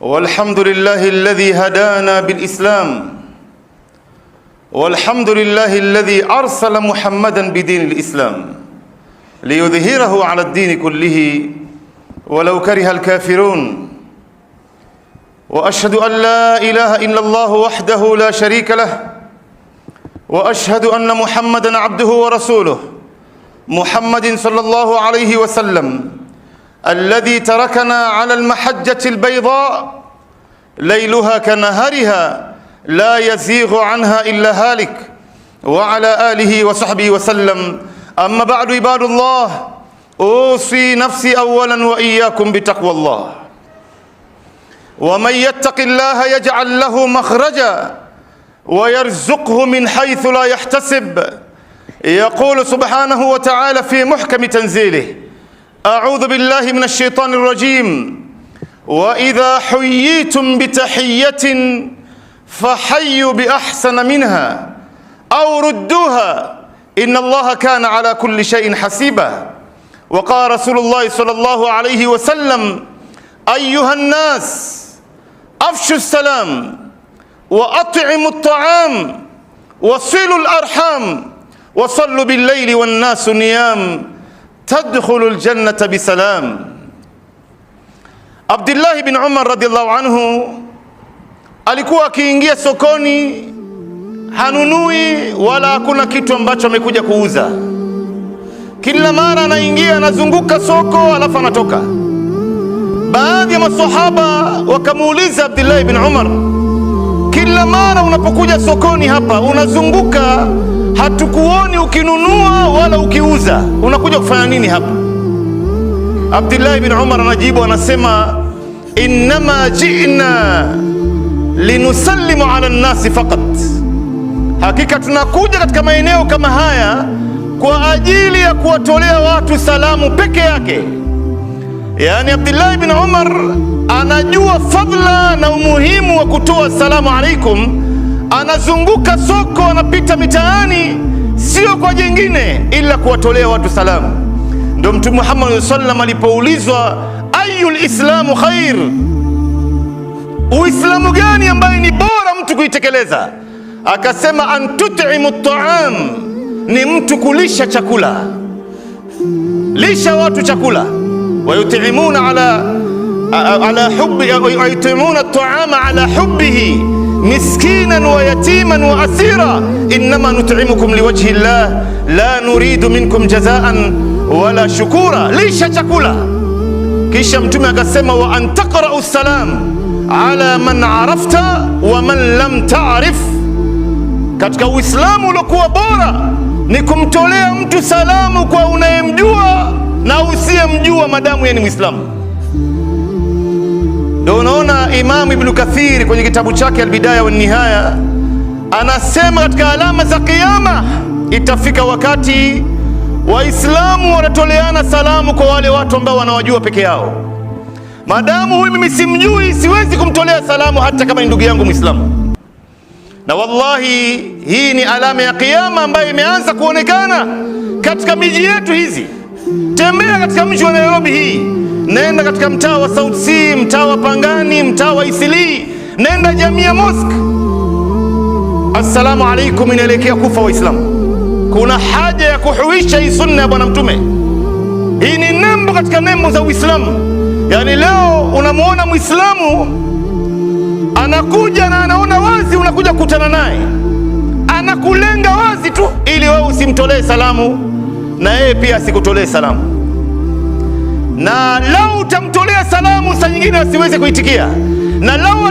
والحمد لله الذي هدانا بالإسلام، والحمد لله الذي أرسل محمدا بدين الإسلام ليظهره على الدين كله ولو كره الكافرون. وأشهد أن لا إله إلا الله وحده لا شريك له، وأشهد أن محمدا عبده ورسوله، محمد صلى الله عليه وسلم الذي تركنا على المحجة البيضاء ليلها كنهارها لا يزيغ عنها إلا هالك، وعلى آله وصحبه وسلم. أما بعد، عباد الله، أوصي نفسي أولا وإياكم بتقوى الله. ومن يتق الله يجعل له مخرجا ويرزقه من حيث لا يحتسب. يقول سبحانه وتعالى في محكم تنزيله: أعوذ بالله من الشيطان الرجيم: وإذا حييتم بتحية فحيوا بأحسن منها أو ردوها إن الله كان على كل شيء حسيبا. وقال رسول الله صلى الله عليه وسلم: أيها الناس أفشوا السلام وأطعموا الطعام وصلوا الأرحام وصلوا بالليل والناس نيام تدخلوا الجنة بسلام. Abdullah bin Umar radhiallahu anhu alikuwa akiingia sokoni, hanunui wala hakuna kitu ambacho amekuja kuuza. Kila mara anaingia, anazunguka soko alafu anatoka. Baadhi ya maswahaba wakamuuliza Abdullah bin Umar, kila mara unapokuja sokoni hapa unazunguka, hatukuoni ukinunua wala ukiuza, unakuja kufanya nini hapa? Abdullah bin Umar anajibu, anasema: innama ji'na linusallimu ala nnasi faqat, hakika tunakuja katika maeneo kama haya kwa ajili ya kuwatolea watu salamu peke yake. Yani Abdullah bin Umar anajua fadhila na umuhimu wa kutoa salamu alaikum. Anazunguka soko, anapita mitaani, sio kwa jingine ila kuwatolea watu salamu. Ndio Mtume Muhammad sallallahu alaihi wasallam alipoulizwa ayul islamu khair, uislamu gani ambaye ni bora mtu kuitekeleza, akasema an tut'imu at'am, ni mtu kulisha chakula, lisha watu chakula. Wayut'imuna ala hubbi, wayut'imuna at'ama ala hubbihi miskinan wa yatiman wa asira innama nut'imukum liwajhi llah la nuridu minkum jazaan wala shukura. Lisha chakula. Kisha Mtume akasema wa an taqra'u salam ala man arafta wa man lam ta'rif, katika Uislamu uliokuwa bora ni kumtolea mtu salamu kwa unayemjua na usiyemjua madamu yeye ni Muislamu. Ndio unaona Imam Ibn Kathir kwenye kitabu chake Al-Bidaya wa Nihaya anasema katika alama za Kiyama itafika wakati Waislamu wanatoleana salamu kwa wale watu ambao wanawajua peke yao. Madamu huyu mimi simjui, siwezi kumtolea salamu hata kama ni ndugu yangu Muislamu. Na wallahi hii ni alama ya Kiyama ambayo imeanza kuonekana katika miji yetu hizi. Tembea katika mji wa Nairobi hii, nenda katika mtaa wa South C, mtaa wa Pangani, mtaa wa Isili, nenda Jamia Mosque, assalamu alaikum inaelekea kufa Waislamu. Kuna haja ya kuhuisha hii sunna ya Bwana Mtume. Hii ni nembo katika nembo za Uislamu. Yani leo unamuona Muislamu anakuja na anaona wazi unakuja kukutana naye, anakulenga wazi tu ili wewe usimtolee salamu na yeye pia asikutolee salamu. Na lau utamtolea salamu saa nyingine asiweze kuitikia, na lau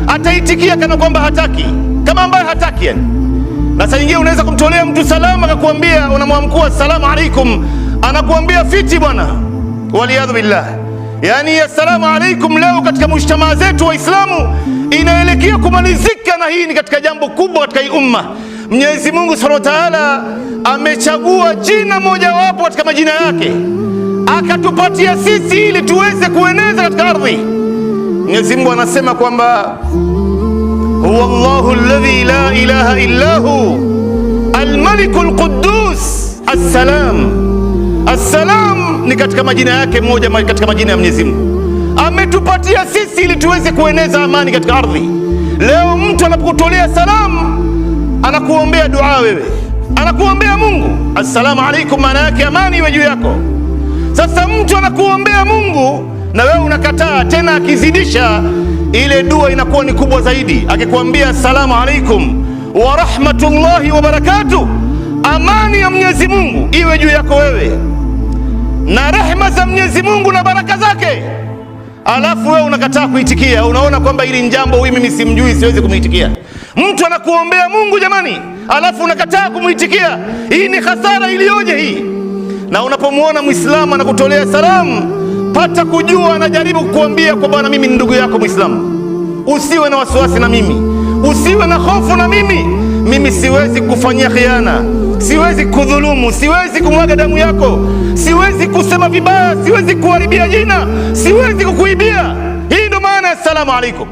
ataitikia kana kwamba hataki, kama ambaye hataki yani. Na saa nyingine unaweza kumtolea mtu salamu akakuambia, unamwamkua assalamu alaikum, anakuambia fiti bwana, waliyadhu billah. Yani assalamu alaikum leo katika mujtamaa zetu Waislamu inaelekea kumalizika, na hii ni katika jambo kubwa katika hii umma. Mwenyezi Mungu Subhanahu wa Ta'ala amechagua jina moja wapo katika majina yake akatupatia sisi ili tuweze kueneza katika ardhi. Mwenyezi Mungu anasema kwamba huwa Allahu alladhi la ilaha illa hu al-malikul quddus as-salam. As-salam ni katika majina yake moja katika majina ya Mwenyezi Mungu. ametupatia sisi ili tuweze kueneza amani katika ardhi. Leo mtu anapokutolea salamu anakuombea dua, wewe anakuombea Mungu, assalamu alaikum, maana yake amani iwe juu yako. Sasa mtu anakuombea Mungu na wewe unakataa, tena akizidisha ile dua inakuwa ni kubwa zaidi, akikwambia assalamu alaikum wa rahmatullahi wa barakatuh, amani ya Mwenyezi Mungu iwe juu yako wewe na rehema za Mwenyezi Mungu na baraka zake, alafu wewe unakataa kuitikia. Unaona kwamba hili jambo huyu mimi simjui, siwezi kumuitikia. Mtu anakuombea Mungu jamani, alafu unakataa kumuitikia. Hii ni hasara iliyoje hii! Na unapomuona Muislamu anakutolea salamu, pata kujua anajaribu kukuambia kwa bwana, mimi ni ndugu yako Muislamu, usiwe na wasiwasi na mimi, usiwe na hofu na mimi siwezi kufanyia khiana, siwezi kudhulumu, siwezi kumwaga damu yako, siwezi kusema vibaya, siwezi kuharibia jina, siwezi kukuibia. Hii ndo maana ya assalamu alaikum.